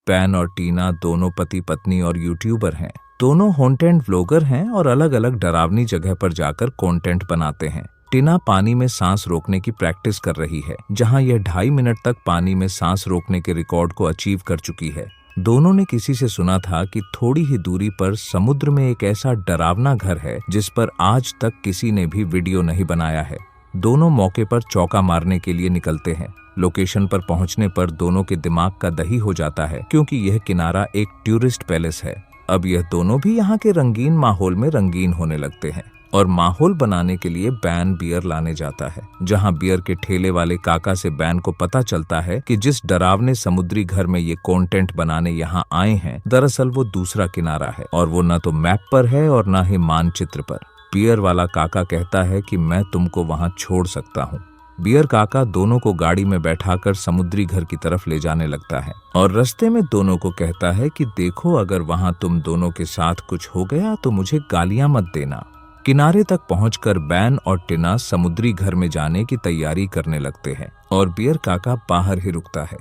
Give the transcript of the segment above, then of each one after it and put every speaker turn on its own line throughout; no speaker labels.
Ban और टीना दोनों पति पत्नी और यूट्यूबर हैं। दोनों हॉन्टेड व्लॉगर हैं और अलग अलग डरावनी जगह पर जाकर कंटेंट बनाते हैं। टीना पानी में सांस रोकने की प्रैक्टिस कर रही है, जहां यह 2.5 मिनट तक पानी में सांस रोकने के रिकॉर्ड को अचीव कर चुकी है। दोनों ने किसी से सुना था कि थोड़ी ही दूरी पर समुद्र में एक ऐसा डरावना घर है जिस पर आज तक किसी ने भी वीडियो नहीं बनाया है। दोनों मौके पर चौका मारने के लिए निकलते हैं। लोकेशन पर पहुंचने पर दोनों के दिमाग का दही हो जाता है, क्योंकि यह किनारा एक टूरिस्ट पैलेस है। अब यह दोनों भी यहाँ के रंगीन माहौल में रंगीन होने लगते हैं और माहौल बनाने के लिए बैन बियर लाने जाता है। जहाँ बियर के ठेले वाले काका से बैन को पता चलता है कि जिस डरावने समुद्री घर में ये कंटेंट बनाने यहाँ आए हैं, दरअसल वो दूसरा किनारा है और वो न तो मैप पर है और न ही मानचित्र पर। बियर वाला काका कहता है कि मैं तुमको वहाँ छोड़ सकता हूँ। बियर काका दोनों को गाड़ी में बैठाकर समुद्री घर की तरफ ले जाने लगता है और रास्ते में दोनों को कहता है कि देखो, अगर वहाँ तुम दोनों के साथ कुछ हो गया तो मुझे गालियां मत देना। किनारे तक पहुंचकर बैन और टीना समुद्री घर में जाने की तैयारी करने लगते हैं और बियर काका बाहर ही रुकता है।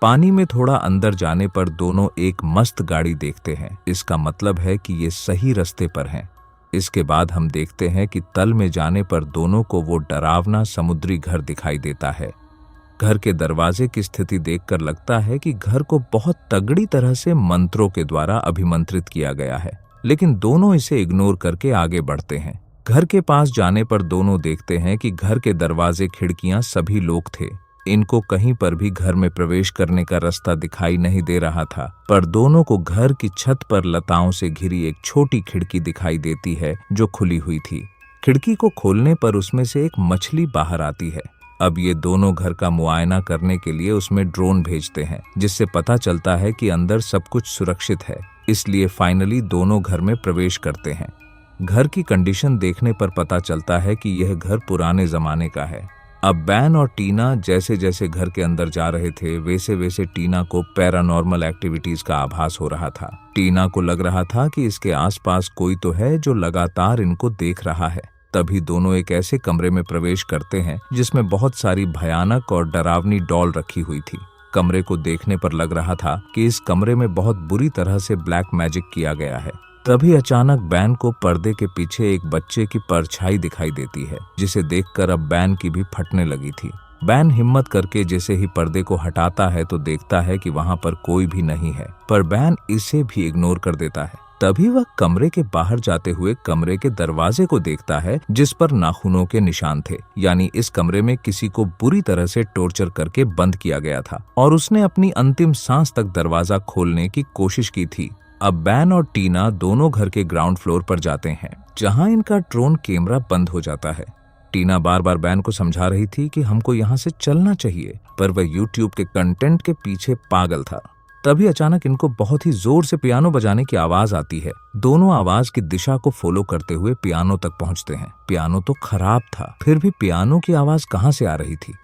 पानी में थोड़ा अंदर जाने पर दोनों एक मस्त गाड़ी देखते हैं। इसका मतलब है कि ये सही रास्ते पर हैं। इसके बाद हम देखते हैं कि तल में जाने पर दोनों को वो डरावना समुद्री घर दिखाई देता है। घर के दरवाजे की स्थिति देखकर लगता है कि घर को बहुत तगड़ी तरह से मंत्रों के द्वारा अभिमंत्रित किया गया है, लेकिन दोनों इसे इग्नोर करके आगे बढ़ते हैं। घर के पास जाने पर दोनों देखते हैं कि घर के दरवाजे खिड़कियां सभी लोग थे। इनको कहीं पर भी घर में प्रवेश करने का रास्ता दिखाई नहीं दे रहा था, पर दोनों को घर की छत पर लताओं से घिरी एक छोटी खिड़की दिखाई देती है जो खुली हुई थी। खिड़की को खोलने पर उसमें से एक मछली बाहर आती है। अब ये दोनों घर का मुआयना करने के लिए उसमें ड्रोन भेजते हैं, जिससे पता चलता है कि अंदर सब कुछ सुरक्षित है। इसलिए फाइनली दोनों घर में प्रवेश करते हैं। घर की कंडीशन देखने पर पता चलता है कि यह घर पुराने जमाने का है। अब बैन और टीना जैसे जैसे घर के अंदर जा रहे थे, वैसे वैसे टीना को पैरानॉर्मल एक्टिविटीज का आभास हो रहा था। टीना को लग रहा था कि इसके आसपास कोई तो है जो लगातार इनको देख रहा है। तभी दोनों एक ऐसे कमरे में प्रवेश करते हैं जिसमें बहुत सारी भयानक और डरावनी डॉल रखी हुई थी। कमरे को देखने पर लग रहा था कि इस कमरे में बहुत बुरी तरह से ब्लैक मैजिक किया गया है। तभी अचानक बैन को पर्दे के पीछे एक बच्चे की परछाई दिखाई देती है, जिसे देखकर अब बैन की भी फटने लगी थी। बैन हिम्मत करके जैसे ही पर्दे को हटाता है तो देखता है कि वहां पर कोई भी नहीं है, पर बैन इसे भी इग्नोर कर देता है। तभी वह कमरे के बाहर जाते हुए कमरे के दरवाजे को देखता है, जिस पर नाखूनों के निशान थे। यानी इस कमरे में किसी को बुरी तरह से टॉर्चर करके बंद किया गया था और उसने अपनी अंतिम सांस तक दरवाजा खोलने की कोशिश की थी। अब बैन और टीना दोनों घर के ग्राउंड फ्लोर पर जाते हैं, जहां इनका ड्रोन कैमरा बंद हो जाता है। टीना बार बार बैन को समझा रही थी कि हमको यहाँ से चलना चाहिए, पर वह यूट्यूब के कंटेंट के पीछे पागल था। तभी अचानक इनको बहुत ही जोर से पियानो बजाने की आवाज आती है। दोनों आवाज की दिशा को फॉलो करते हुए पियानो तक पहुंचते हैं। पियानो तो खराब था, फिर भी पियानो की आवाज कहां से आ रही थी?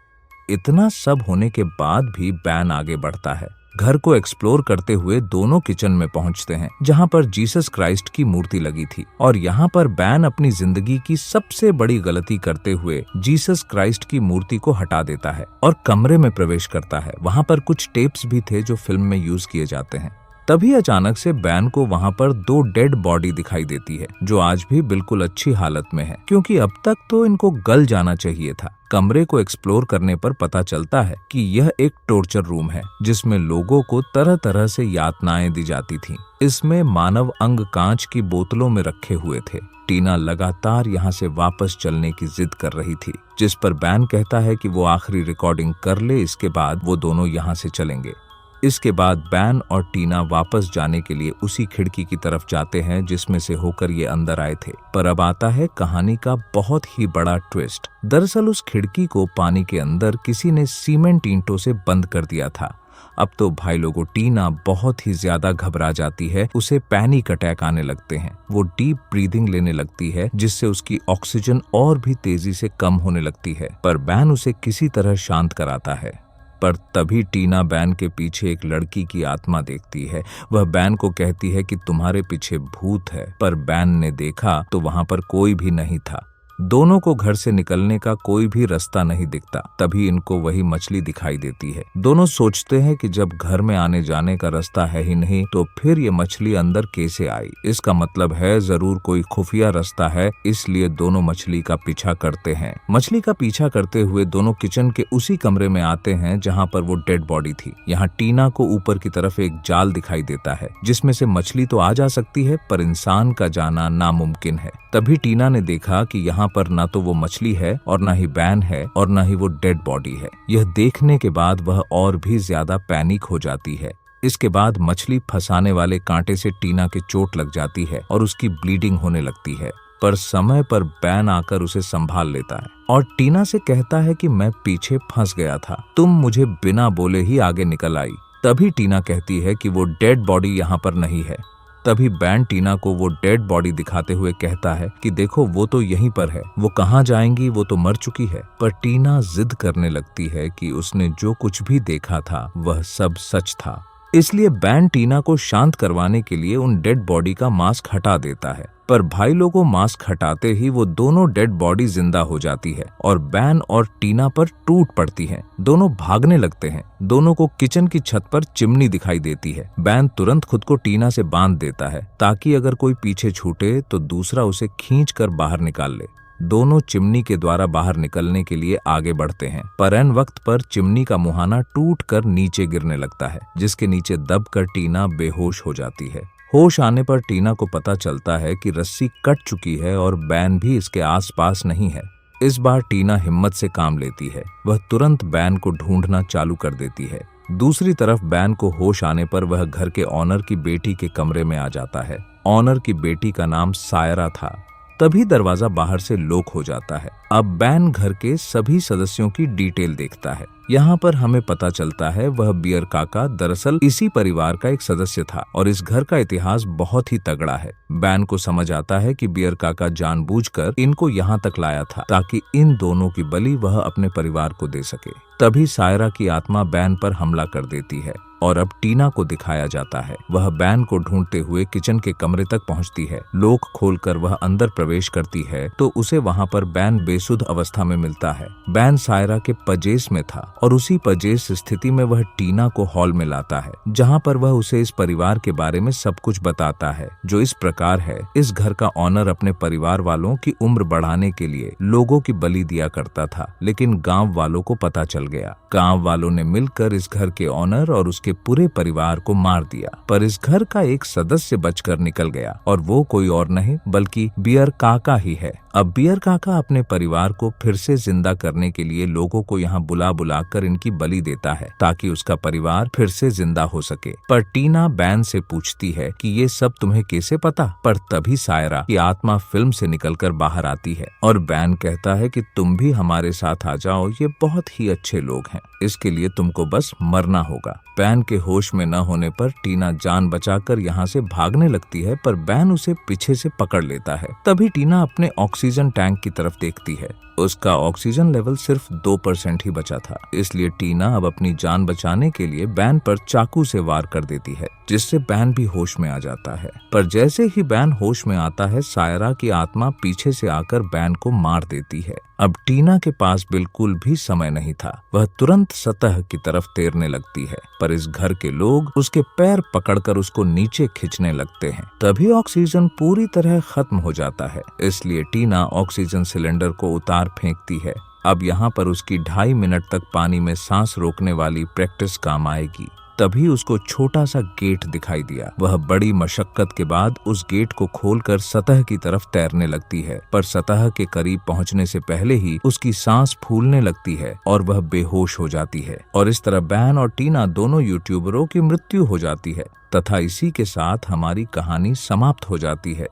इतना सब होने के बाद भी बैन आगे बढ़ता है। घर को एक्सप्लोर करते हुए दोनों किचन में पहुंचते हैं, जहां पर जीसस क्राइस्ट की मूर्ति लगी थी। और यहां पर बैन अपनी जिंदगी की सबसे बड़ी गलती करते हुए जीसस क्राइस्ट की मूर्ति को हटा देता है और कमरे में प्रवेश करता है। वहां पर कुछ टेप्स भी थे जो फिल्म में यूज किए जाते हैं। तभी अचानक से बैन को वहां पर 2 डेड बॉडी दिखाई देती है, जो आज भी बिल्कुल अच्छी हालत में है, क्योंकि अब तक तो इनको गल जाना चाहिए था। कमरे को एक्सप्लोर करने पर पता चलता है कि यह एक टॉर्चर रूम है, जिसमें लोगों को तरह तरह से यातनाएं दी जाती थीं। इसमें मानव अंग कांच की बोतलों में रखे हुए थे। टीना लगातार यहाँ से वापस चलने की जिद कर रही थी, जिस पर बैन कहता है कि वो आखिरी रिकॉर्डिंग कर ले, इसके बाद वो दोनों यहाँ से चलेंगे। इसके बाद बैन और टीना वापस जाने के लिए उसी खिड़की की तरफ जाते हैं जिसमें से होकर ये अंदर आए थे। पर अब आता है कहानी का बहुत ही बड़ा ट्विस्ट। दरअसल उस खिड़की को पानी के अंदर किसी ने सीमेंट ईंटों से बंद कर दिया था। अब तो भाई लोगों, टीना बहुत ही ज्यादा घबरा जाती है। उसे पैनिक अटैक आने लगते हैं। वो डीप ब्रीदिंग लेने लगती है, जिससे उसकी ऑक्सीजन और भी तेजी से कम होने लगती है। पर बैन उसे किसी तरह शांत कराता है। पर तभी टीना बैन के पीछे एक लड़की की आत्मा देखती है। वह बैन को कहती है कि तुम्हारे पीछे भूत है, पर बैन ने देखा तो वहां पर कोई भी नहीं था। दोनों को घर से निकलने का कोई भी रास्ता नहीं दिखता। तभी इनको वही मछली दिखाई देती है। दोनों सोचते हैं कि जब घर में आने जाने का रास्ता है ही नहीं तो फिर ये मछली अंदर कैसे आई। इसका मतलब है जरूर कोई खुफिया रास्ता है, इसलिए दोनों मछली का पीछा करते हैं। मछली का पीछा करते हुए दोनों किचन के उसी कमरे में आते हैं जहाँ पर वो डेड बॉडी थी। यहाँ टीना को ऊपर की तरफ एक जाल दिखाई देता है जिसमें से मछली तो आ जा सकती है पर इंसान का जाना नामुमकिन है। तभी टीना ने देखा कि यहाँ पर ना तो वो मछली है और ना ही बैन है और ना ही वो डेड बॉडी है। यह देखने के बाद वह और भी ज्यादा पैनिक हो जाती है। इसके बाद मछली फंसाने वाले कांटे से टीना के चोट लग जाती है और उसकी ब्लीडिंग होने लगती है, पर समय पर बैन आकर उसे संभाल लेता है और टीना से कहता है कि मैं पीछे फंस गया था, तुम मुझे बिना बोले ही आगे निकल आई। तभी टीना कहती है कि वो डेड बॉडी यहाँ पर नहीं है। तभी बैन टीना को वो डेड बॉडी दिखाते हुए कहता है कि देखो वो तो यहीं पर है, वो कहाँ जाएंगी, वो तो मर चुकी है। पर टीना जिद करने लगती है कि उसने जो कुछ भी देखा था वह सब सच था। इसलिए बैन टीना को शांत करवाने के लिए उन डेड बॉडी का मास्क हटा देता है, पर भाई लोगों मास्क हटाते ही वो दोनों डेड बॉडी जिंदा हो जाती है और बैन और टीना पर टूट पड़ती है। दोनों भागने लगते हैं। दोनों को किचन की छत पर चिमनी दिखाई देती है। बैन तुरंत खुद को टीना से बांध देता है ताकि अगर कोई पीछे छूटे तो दूसरा उसे खींच कर बाहर निकाल ले। दोनों चिमनी के द्वारा बाहर निकलने के लिए आगे बढ़ते हैं, पर ऐन वक्त पर चिमनी का मुहाना टूट कर नीचे गिरने लगता है, जिसके नीचे दबकर टीना बेहोश हो जाती है। होश आने पर टीना को पता चलता है कि रस्सी कट चुकी है और बैन भी इसके आसपास नहीं है। इस बार टीना हिम्मत से काम लेती है। वह तुरंत बैन को ढूंढना चालू कर देती है। दूसरी तरफ बैन को होश आने पर वह घर के ऑनर की बेटी के कमरे में आ जाता है। ऑनर की बेटी का नाम सायरा था। तभी दरवाजा बाहर से लॉक हो जाता है। अब बैन घर के सभी सदस्यों की डिटेल देखता है। यहाँ पर हमें पता चलता है वह बियर काका दरअसल इसी परिवार का एक सदस्य था और इस घर का इतिहास बहुत ही तगड़ा है। बैन को समझ आता है कि बियर काका जानबूझकर इनको यहाँ तक लाया था ताकि इन दोनों की बलि वह अपने परिवार को दे सके। तभी सायरा की आत्मा बैन पर हमला कर देती है और अब टीना को दिखाया जाता है। वह बैन को ढूंढते हुए किचन के कमरे तक पहुंचती है। लॉक खोलकर वह अंदर प्रवेश करती है तो उसे वहां पर बैन बेसुध अवस्था में मिलता है। बैन सायरा के पजेश में था और उसी पजेश स्थिति में वह टीना को हॉल में लाता है, जहां पर वह उसे इस परिवार के बारे में सब कुछ बताता है, जो इस प्रकार है। इस घर का ऑनर अपने परिवार वालों की उम्र बढ़ाने के लिए लोगों की बलि दिया करता था, लेकिन गाँव वालों को पता चल गया। गाँव वालों ने मिलकर इस घर के ऑनर और उसके पूरे परिवार को मार दिया, पर इस घर का एक सदस्य बचकर निकल गया और वो कोई और नहीं बल्कि बियर काका ही है। अब बियर काका अपने परिवार को फिर से जिंदा करने के लिए लोगों को यहाँ बुला बुलाकर इनकी बलि देता है ताकि उसका परिवार फिर से जिंदा हो सके। पर टीना बैन से पूछती है कि ये सब तुम्हें कैसे पता? पर तभी सायरा की आत्मा फिल्म से निकलकर बाहर आती है और बैन कहता है कि तुम भी हमारे साथ आ जाओ, ये बहुत ही अच्छे लोग हैं, इसके लिए तुमको बस मरना होगा। बैन के होश में न होने पर टीना जान बचाकर यहाँ से भागने लगती है, पर बैन उसे पीछे से पकड़ लेता है। तभी टीना अपने ऑक्सीजन टैंक की तरफ देखती है। उसका ऑक्सीजन लेवल सिर्फ 2% ही बचा था, इसलिए टीना अब अपनी जान बचाने के लिए बैन पर चाकू से वार कर देती है, जिससे बैन भी होश में आ जाता है। पर जैसे ही बैन होश में आता है, सायरा की आत्मा पीछे से आकर बैन को मार देती है। अब टीना के पास बिल्कुल भी समय नहीं था। वह तुरंत सतह की तरफ तैरने लगती है, पर इस घर के लोग उसके पैर पकड़कर उसको नीचे खींचने लगते हैं। तभी ऑक्सीजन पूरी तरह खत्म हो जाता है, इसलिए टीना ऑक्सीजन सिलेंडर को उतार फेंकती है। अब यहाँ पर उसकी 2.5 मिनट तक पानी में सांस रोकने वाली प्रैक्टिस काम आएगी। तभी उसको छोटा सा गेट दिखाई दिया। वह बड़ी मशक्कत के बाद उस गेट को खोलकर सतह की तरफ तैरने लगती है, पर सतह के करीब पहुंचने से पहले ही उसकी सांस फूलने लगती है और वह बेहोश हो जाती है। और इस तरह बैन और टीना दोनों यूट्यूबरों की मृत्यु हो जाती है तथा इसी के साथ हमारी कहानी समाप्त हो जाती है।